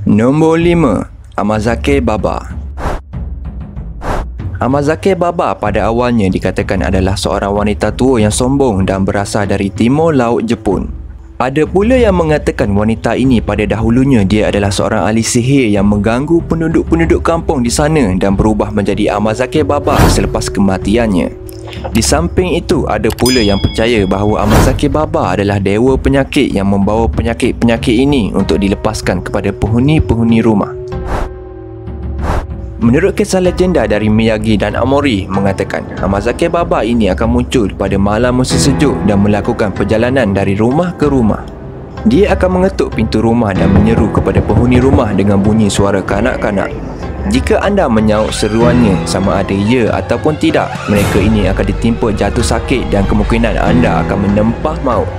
Nombor 5. Amazake Baba. Amazake Baba pada awalnya dikatakan adalah seorang wanita tua yang sombong dan berasal dari timur laut Jepun. Ada pula yang mengatakan wanita ini pada dahulunya dia adalah seorang ahli sihir yang mengganggu penduduk-penduduk kampung di sana dan berubah menjadi Amazake Baba selepas kematiannya. Di samping itu, ada pula yang percaya bahawa Amazake Baba adalah dewa penyakit yang membawa penyakit-penyakit ini untuk dilepaskan kepada penghuni-penghuni rumah. Menurut kisah legenda dari Miyagi dan Amori mengatakan Amazake Baba ini akan muncul pada malam musim sejuk dan melakukan perjalanan dari rumah ke rumah. Dia akan mengetuk pintu rumah dan menyeru kepada penghuni rumah dengan bunyi suara kanak-kanak. Jika anda menyaut seruannya sama ada ya ataupun tidak, mereka ini akan ditimpa jatuh sakit dan kemungkinan anda akan menempah maut.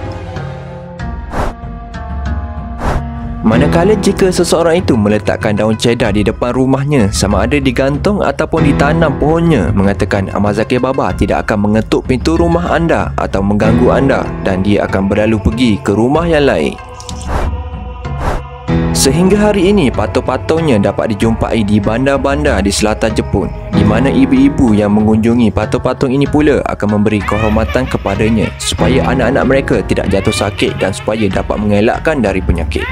Manakala jika seseorang itu meletakkan daun cedar di depan rumahnya, sama ada digantung ataupun ditanam pohonnya, mengatakan Amazake Baba tidak akan mengetuk pintu rumah anda atau mengganggu anda dan dia akan berlalu pergi ke rumah yang lain. Sehingga hari ini, patung-patungnya dapat dijumpai di bandar-bandar di selatan Jepun, di mana ibu-ibu yang mengunjungi patung-patung ini pula akan memberi kehormatan kepadanya supaya anak-anak mereka tidak jatuh sakit dan supaya dapat mengelakkan dari penyakit.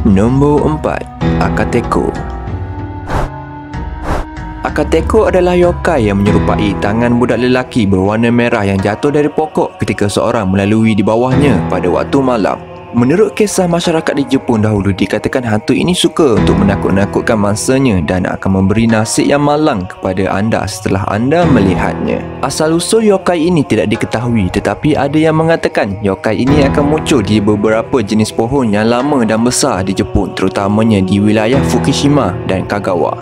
Nombor 4. Akateko. Akateko adalah yokai yang menyerupai tangan budak lelaki berwarna merah yang jatuh dari pokok ketika seorang melalui di bawahnya pada waktu malam. Menurut kisah masyarakat di Jepun dahulu, dikatakan hantu ini suka untuk menakut-nakutkan mangsanya dan akan memberi nasib yang malang kepada anda setelah anda melihatnya. Asal-usul yokai ini tidak diketahui, tetapi ada yang mengatakan yokai ini akan muncul di beberapa jenis pohon yang lama dan besar di Jepun, terutamanya di wilayah Fukushima dan Kagawa,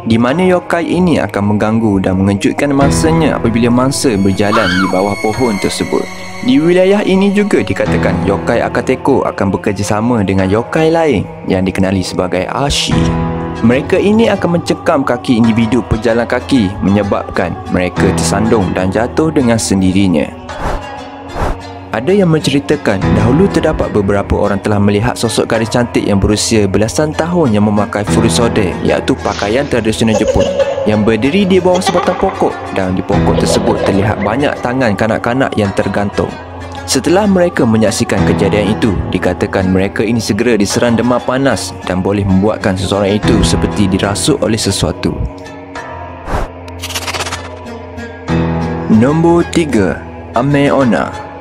di mana yokai ini akan mengganggu dan mengejutkan mangsanya apabila mangsa berjalan di bawah pohon tersebut. Di wilayah ini juga dikatakan yokai Akateko akan bekerjasama dengan yokai lain yang dikenali sebagai Ashi. Mereka ini akan mencekam kaki individu pejalan kaki menyebabkan mereka tersandung dan jatuh dengan sendirinya. Ada yang menceritakan dahulu terdapat beberapa orang telah melihat sosok gadis cantik yang berusia belasan tahun yang memakai furisode, iaitu pakaian tradisional Jepun, yang berdiri di bawah sebatang pokok dan di pokok tersebut terlihat banyak tangan kanak-kanak yang tergantung. Setelah mereka menyaksikan kejadian itu, dikatakan mereka ini segera diserang demam panas dan boleh membuatkan seseorang itu seperti dirasuk oleh sesuatu. Nombor 3. Ame-onna.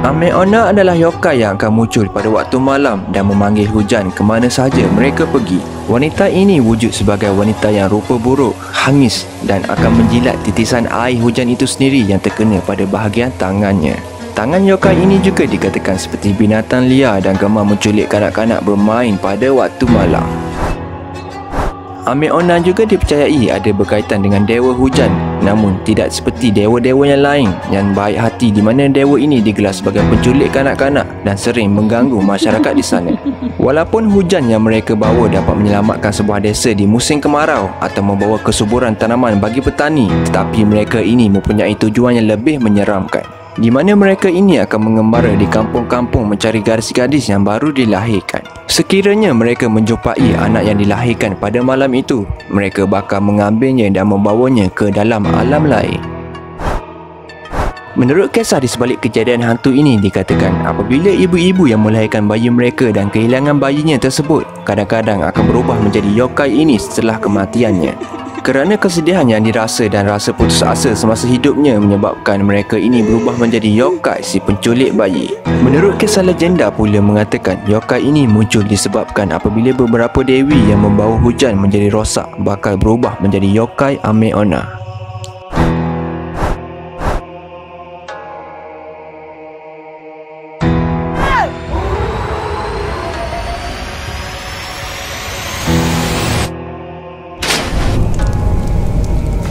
Ame-onna adalah yokai yang akan muncul pada waktu malam dan memanggil hujan ke mana sahaja mereka pergi. Wanita ini wujud sebagai wanita yang rupa buruk, hangis dan akan menjilat titisan air hujan itu sendiri yang terkena pada bahagian tangannya. Tangan yokai ini juga dikatakan seperti binatang liar dan gemar menculik kanak-kanak bermain pada waktu malam. Ame-onna juga dipercayai ada berkaitan dengan dewa hujan, namun tidak seperti dewa-dewa yang lain yang baik hati, di mana dewa ini digelar sebagai penculik kanak-kanak dan sering mengganggu masyarakat di sana. Walaupun hujan yang mereka bawa dapat menyelamatkan sebuah desa di musim kemarau atau membawa kesuburan tanaman bagi petani, tetapi mereka ini mempunyai tujuan yang lebih menyeramkan, di mana mereka ini akan mengembara di kampung-kampung mencari gadis-gadis yang baru dilahirkan. Sekiranya mereka menjumpai anak yang dilahirkan pada malam itu, mereka bakal mengambilnya dan membawanya ke dalam alam lain. Menurut kisah di sebalik kejadian hantu ini, dikatakan apabila ibu-ibu yang melahirkan bayi mereka dan kehilangan bayinya tersebut, kadang-kadang akan berubah menjadi yokai ini setelah kematiannya. Kerana kesedihan yang dirasa dan rasa putus asa semasa hidupnya menyebabkan mereka ini berubah menjadi yokai si penculik bayi. Menurut kisah legenda pula mengatakan yokai ini muncul disebabkan apabila beberapa dewi yang membawa hujan menjadi rosak bakal berubah menjadi yokai Ame-onna.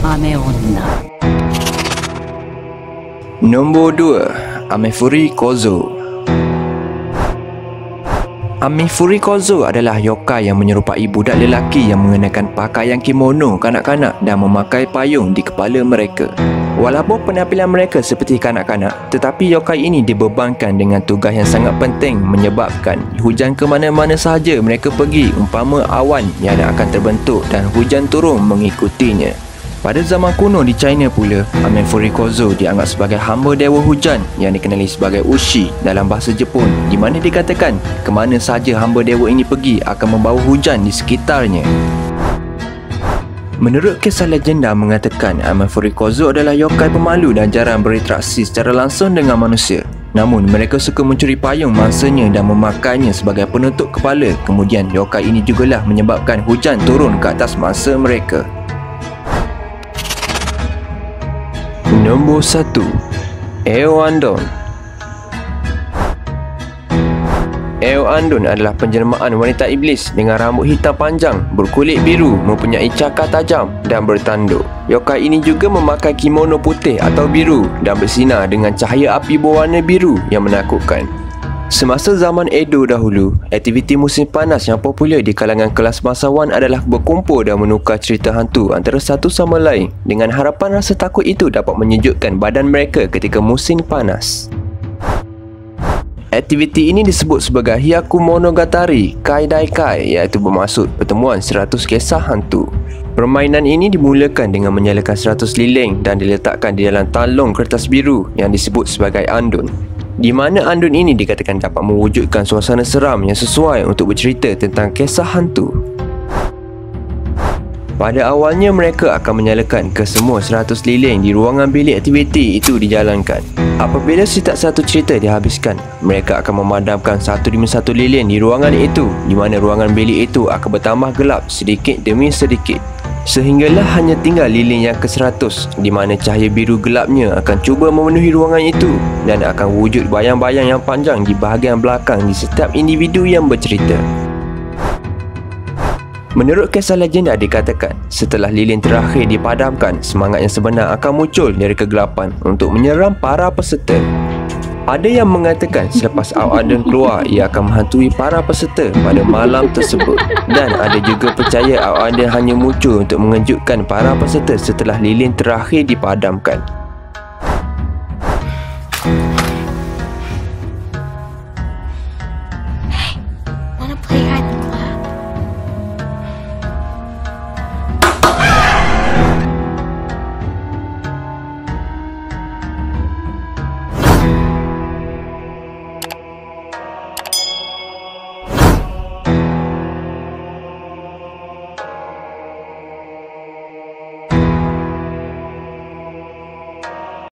Ame-onna. Nombor 2. Amefuri Kozo. Amefuri Kozo adalah yokai yang menyerupai budak lelaki yang mengenakan pakaian kimono kanak-kanak dan memakai payung di kepala mereka. Walaupun penampilan mereka seperti kanak-kanak, tetapi yokai ini dibebankan dengan tugas yang sangat penting menyebabkan hujan ke mana-mana sahaja mereka pergi, umpama awan yang akan terbentuk dan hujan turun mengikutinya. Pada zaman kuno di China pula, Amen Furikozo dianggap sebagai hamba dewa hujan yang dikenali sebagai Ushi dalam bahasa Jepun, di mana dikatakan ke mana sahaja hamba dewa ini pergi akan membawa hujan di sekitarnya. Menurut kisah legenda mengatakan Amen Furikozo adalah yokai pemalu dan jarang berinteraksi secara langsung dengan manusia. Namun mereka suka mencuri payung mangsanya dan memakainya sebagai penutup kepala. Kemudian yokai ini jugalah menyebabkan hujan turun ke atas mangsa mereka. Nombor 1. Eo Andon. Eo Andon adalah penjelmaan wanita iblis dengan rambut hitam panjang, berkulit biru, mempunyai cakar tajam dan bertanduk. Yokai ini juga memakai kimono putih atau biru dan bersinar dengan cahaya api berwarna biru yang menakutkan. Semasa zaman Edo dahulu, aktiviti musim panas yang popular di kalangan kelas bangsawan adalah berkumpul dan menukar cerita hantu antara satu sama lain dengan harapan rasa takut itu dapat menyejukkan badan mereka ketika musim panas. Aktiviti ini disebut sebagai Hyaku Monogatari Kai Daikai, iaitu bermaksud pertemuan 100 kisah hantu. Permainan ini dimulakan dengan menyalakan 100 lilin dan diletakkan di dalam talong kertas biru yang disebut sebagai andun, di mana andun ini dikatakan dapat mewujudkan suasana seram yang sesuai untuk bercerita tentang kisah hantu. Pada awalnya mereka akan menyalakan ke semua 100 lilin di ruangan bilik aktiviti itu dijalankan. Apabila setiap satu cerita dihabiskan, mereka akan memadamkan satu demi satu lilin di ruangan itu, di mana ruangan bilik itu akan bertambah gelap sedikit demi sedikit, sehinggalah hanya tinggal lilin yang ke-100, di mana cahaya biru gelapnya akan cuba memenuhi ruangan itu dan akan wujud bayang-bayang yang panjang di bahagian belakang di setiap individu yang bercerita. Menurut kisah legenda dikatakan, setelah lilin terakhir dipadamkan, semangat yang sebenar akan muncul dari kegelapan untuk menyerang para peserta. Ada yang mengatakan selepas Andon keluar, ia akan menghantui para peserta pada malam tersebut. Dan ada juga percaya Andon hanya muncul untuk mengejutkan para peserta setelah lilin terakhir dipadamkan.